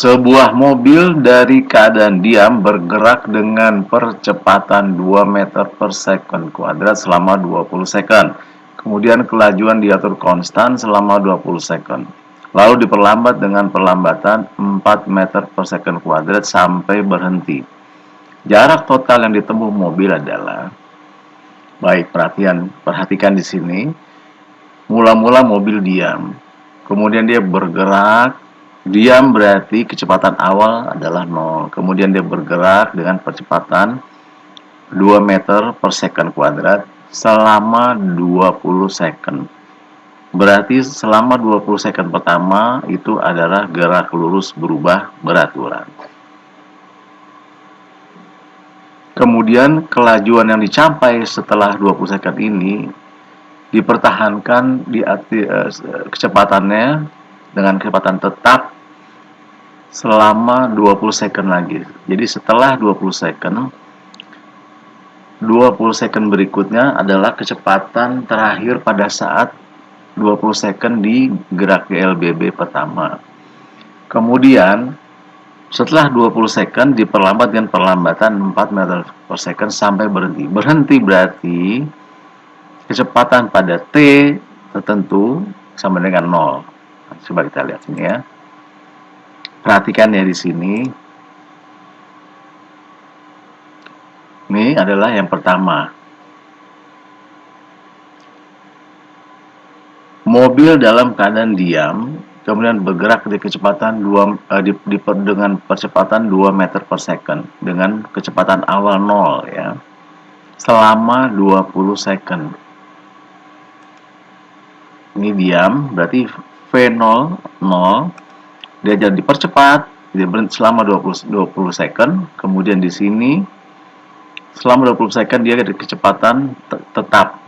Sebuah mobil dari keadaan diam bergerak dengan percepatan 2 meter per second kuadrat selama 20 second. Kemudian kelajuan diatur konstan selama 20 second. Lalu diperlambat dengan perlambatan 4 meter per second kuadrat sampai berhenti. Jarak total yang ditempuh mobil adalah, baik, perhatikan di sini. Mula-mula mobil diam, kemudian dia bergerak. Diam berarti kecepatan awal adalah 0. Kemudian dia bergerak dengan percepatan 2 meter per second kuadrat selama 20 second. Berarti selama 20 second pertama itu adalah gerak lurus berubah beraturan. Kemudian kelajuan yang dicapai setelah 20 second ini dipertahankan di kecepatannya dengan kecepatan tetap selama 20 second lagi. Jadi setelah 20 second berikutnya adalah kecepatan terakhir pada saat 20 second di gerak GLBB pertama. Kemudian setelah 20 second diperlambat dengan perlambatan 4 meter per second sampai berhenti. Berhenti berarti kecepatan pada T tertentu sama dengan 0. Coba kita lihat sini ya. Perhatikan ya di sini. Ini adalah yang pertama. Mobil dalam keadaan diam, kemudian bergerak di kecepatan dengan percepatan 2 meter per second dengan kecepatan awal 0 ya. Selama 20 second. Ini diam, berarti V0 0. Dia jadi dipercepat, dia berhenti selama 20 second, kemudian di sini selama 20 second dia ada kecepatan tetap.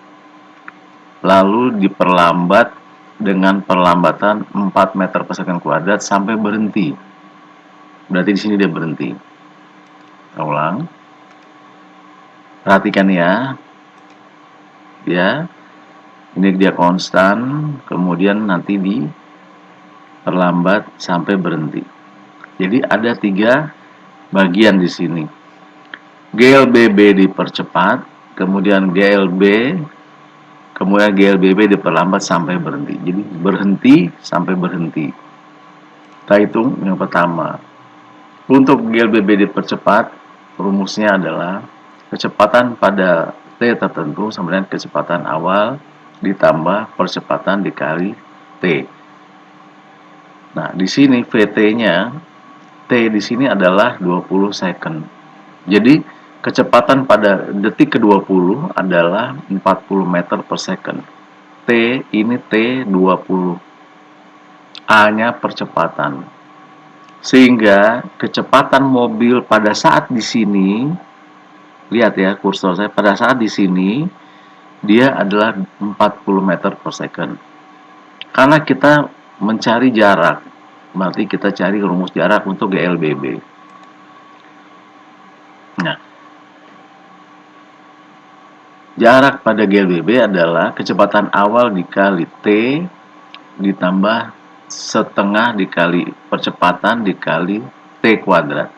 Lalu diperlambat dengan perlambatan 4 meter per second kuadrat sampai berhenti. Berarti di sini dia berhenti. Kita ulang. Perhatikan ya. Ya. Ini dia konstan, kemudian nanti di perlambat sampai berhenti. Jadi ada 3 bagian di sini. GLBB dipercepat, kemudian GLBB diperlambat sampai berhenti. Jadi berhenti sampai berhenti. Kita hitung yang pertama. Untuk GLBB dipercepat, rumusnya adalah kecepatan pada T tertentu sama dengan kecepatan awal ditambah percepatan dikali T. Nah, di sini VT-nya, T di sini adalah 20 second. Jadi, kecepatan pada detik ke-20 adalah 40 meter per second. T ini T20. A-nya percepatan. Sehingga kecepatan mobil pada saat di sini, lihat ya kursor saya, pada saat di sini, dia adalah 40 meter per second. Karena kita mencari jarak, berarti kita cari rumus jarak untuk GLBB. Nah, jarak pada GLBB adalah kecepatan awal dikali T ditambah setengah dikali percepatan dikali T kuadrat.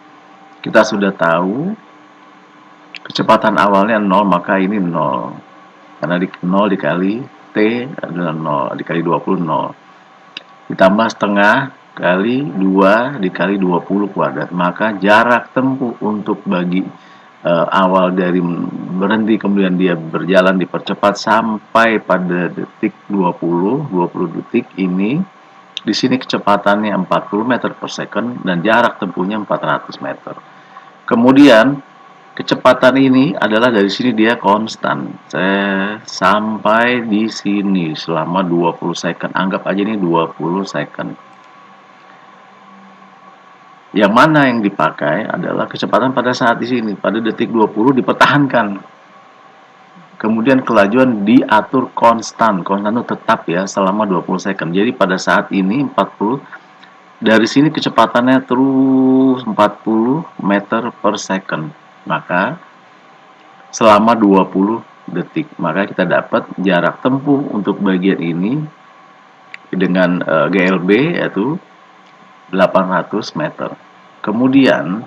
Kita sudah tahu kecepatan awalnya 0, maka ini 0. Karena 0 dikali T adalah 0, dikali 20 0. Ditambah setengah kali 2 dikali 20 kuadrat. Maka jarak tempuh untuk bagi awal dari berhenti kemudian dia berjalan dipercepat sampai pada detik 20 detik ini, di sini kecepatannya 40 meter per second dan jarak tempuhnya 400 meter. Kemudian kecepatan ini adalah dari sini dia konstan. Sampai di sini selama 20 second. Anggap aja ini 20 second. Yang mana yang dipakai adalah kecepatan pada saat di sini. Pada detik 20 dipertahankan. Kemudian kelajuan diatur konstan. Konstan itu tetap ya selama 20 second. Jadi pada saat ini 40. Dari sini kecepatannya terus 40 meter per second. Maka selama 20 detik, maka kita dapat jarak tempuh untuk bagian ini dengan GLB yaitu 800 meter. Kemudian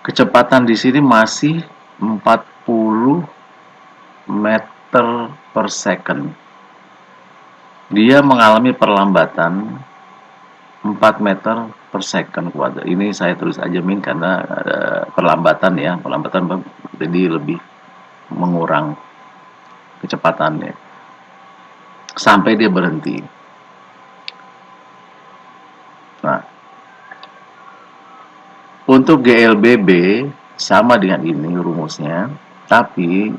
kecepatan di sini masih 40 meter per second. Dia mengalami perlambatan 4 meter per second kuadrat. Ini saya tulis aja min karena perlambatan ya, perlambatan jadi lebih mengurang kecepatannya sampai dia berhenti. Nah, untuk GLBB sama dengan ini rumusnya, tapi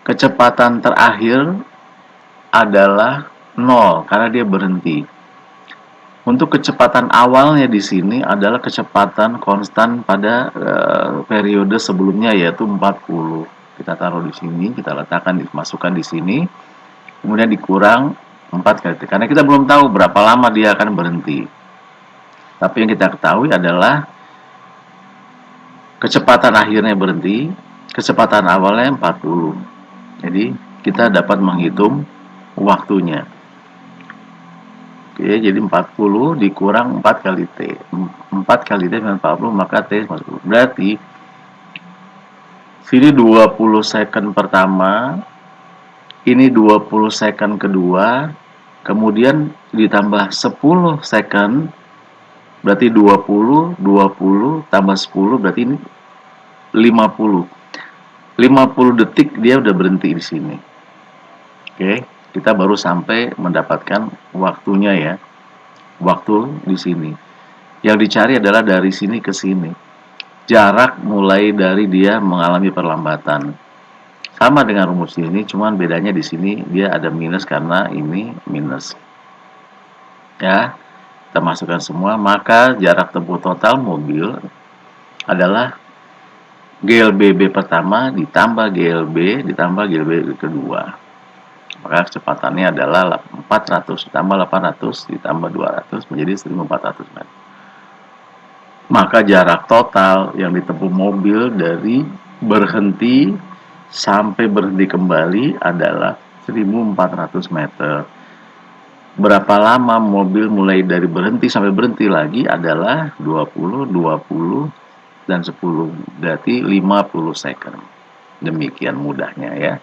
kecepatan terakhir adalah 0 karena dia berhenti. Untuk kecepatan awalnya di sini adalah kecepatan konstan pada periode sebelumnya yaitu 40. Kita taruh di sini, kita letakkan, dimasukkan di sini, kemudian dikurang 4 kali T. Karena kita belum tahu berapa lama dia akan berhenti. Tapi yang kita ketahui adalah kecepatan akhirnya berhenti, kecepatan awalnya 40. Jadi kita dapat menghitung waktunya. Oke, jadi 40 dikurang 4 kali T. 4 kali T dengan 40 maka T masuk. Berarti sini 20 second pertama, ini 20 second kedua, kemudian ditambah 10 second, berarti 20 tambah 10 berarti ini 50. 50 detik dia udah berhenti di sini. Oke, kita baru sampai mendapatkan waktunya ya. Waktu di sini. Yang dicari adalah dari sini ke sini. Jarak mulai dari dia mengalami perlambatan. Sama dengan rumus ini, cuman bedanya di sini dia ada minus karena ini minus. Ya, kita masukkan semua, maka jarak tempuh total mobil adalah GLBB pertama ditambah GLB ditambah GLB kedua. Maka kecepatannya adalah 400 ditambah 800 ditambah 200 menjadi 1400 meter. Maka jarak total yang ditempuh mobil dari berhenti sampai berhenti kembali adalah 1400 meter. Berapa lama mobil mulai dari berhenti sampai berhenti lagi adalah 20, 20, dan 10, berarti 50 second. Demikian mudahnya ya.